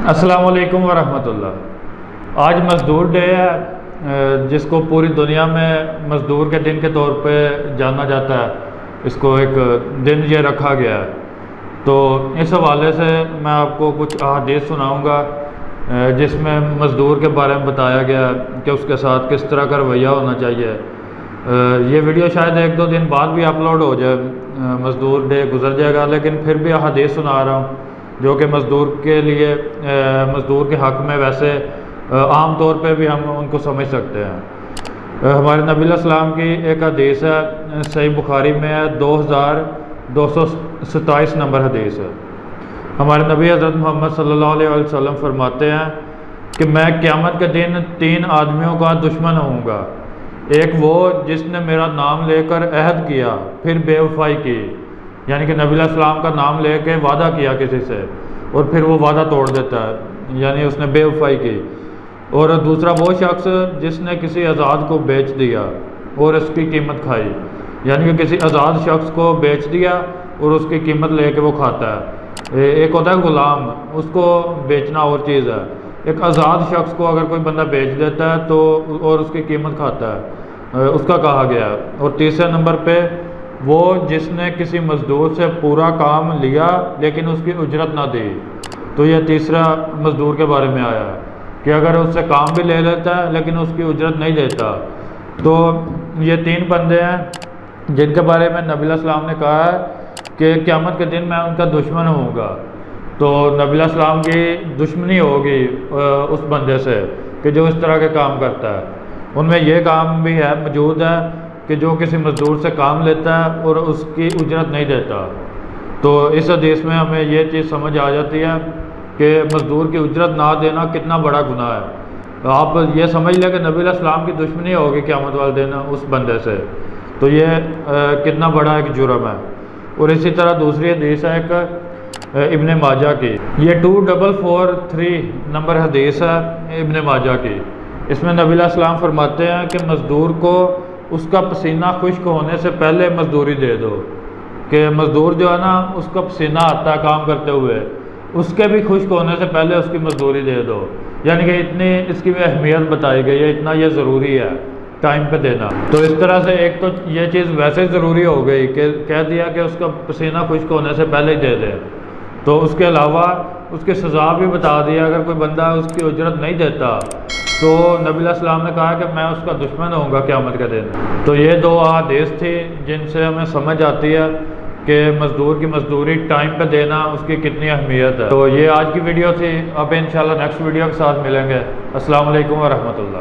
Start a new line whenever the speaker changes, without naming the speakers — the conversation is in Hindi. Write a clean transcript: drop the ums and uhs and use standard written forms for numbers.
अस्सलामुअलैकुम वरहमतुल्लाह। आज मज़दूर डे है, जिसको पूरी दुनिया में मज़दूर के दिन के तौर पे जाना जाता है। इसको एक दिन ये रखा गया है। तो इस हवाले से मैं आपको कुछ अहादीस सुनाऊंगा जिसमें मज़दूर के बारे में बताया गया कि उसके साथ किस तरह का रवैया होना चाहिए। ये वीडियो शायद एक दो दिन बाद भी अपलोड हो जाए, मज़दूर डे गुजर जाएगा, लेकिन फिर भी अहादीस सुना रहा हूँ जो कि मज़दूर के लिए मज़दूर के हक़ में वैसे आम तौर पे भी हम उनको समझ सकते हैं। हमारे नबी अलैहिस्सलाम की एक हदीस है, सही बुखारी में है, 2227 नंबर हदीस है। हमारे नबी हज़रत मोहम्मद सल्लल्लाहु अलैहि वसल्लम फरमाते हैं कि मैं क़यामत के दिन 3 आदमियों का दुश्मन होऊंगा। एक वो जिसने मेरा नाम लेकर अहद किया फिर बेवफाई की, यानी कि नबी अलैहिस्सलाम का नाम लेके वादा किया किसी से और फिर वो वादा तोड़ देता है, यानी उसने बेवफाई की। और दूसरा वो शख्स जिसने किसी आज़ाद को बेच दिया और उसकी कीमत खाई, यानी कि किसी आज़ाद शख्स को बेच दिया और उसकी कीमत लेके वो खाता है। एक होता है ग़ुलाम, उसको बेचना और चीज़ है। एक आज़ाद शख्स को अगर कोई बंदा बेच देता है तो और उसकी कीमत खाता है, उसका कहा गया। और तीसरे नंबर पे वो जिसने किसी मज़दूर से पूरा काम लिया लेकिन उसकी उजरत ना दी। तो यह तीसरा मज़दूर के बारे में आया है कि अगर उससे काम भी ले लेता है लेकिन उसकी उजरत नहीं देता। तो ये 3 बंदे हैं जिनके बारे में नबी अलैहिस्सलाम ने कहा है कि क़यामत के दिन मैं उनका दुश्मन होऊंगा। तो नबी अलैहिस्सलाम की दुश्मनी होगी उस बंदे से कि जो इस तरह के काम करता है। उनमें यह काम भी है, मौजूद है, कि जो किसी मज़दूर से काम लेता है और उसकी उजरत नहीं देता। तो इस हदीस में हमें ये चीज़ समझ आ जाती है कि मज़दूर की उजरत ना देना कितना बड़ा गुनाह है। तो आप ये समझ लें कि नबी अलैहिस्सलाम की दुश्मनी होगी क़यामत वाले दिन उस बंदे से। तो ये कितना बड़ा एक जुर्म है। और इसी तरह दूसरी हदीस है एक इब्ने माजा की, ये 2443 नंबर हदीस है इब्ने माजा की। इसमें नबी अलैहिस्सलाम फरमाते हैं कि मज़दूर को उसका पसीना खुश्क होने से पहले मज़दूरी दे दो। कि मज़दूर जो है ना, उसका पसीना आता है काम करते हुए, उसके भी खुश्क होने से पहले उसकी मज़दूरी दे दो। यानी कि इतनी इसकी भी अहमियत बताई गई है, इतना ये ज़रूरी है टाइम पे देना। तो इस तरह से एक तो ये चीज़ वैसे ज़रूरी हो गई कि कह दिया कि उसका पसीना खुश्क होने से पहले ही दे दे। तो उसके अलावा उसकी सज़ा भी बता दी, अगर कोई बंदा उसकी उजरत नहीं देता तो नबी अलैहिस्सलाम ने कहा कि मैं उसका दुश्मन होऊंगा क़यामत के दिन। तो ये 2 अहादीस थी जिनसे हमें समझ आती है कि मज़दूर की मज़दूरी टाइम पे देना उसकी कितनी अहमियत है। तो ये आज की वीडियो थी। अब इंशाल्लाह नेक्स्ट वीडियो के साथ मिलेंगे। अस्सलाम वालेकुम वरहमतुल्लाह।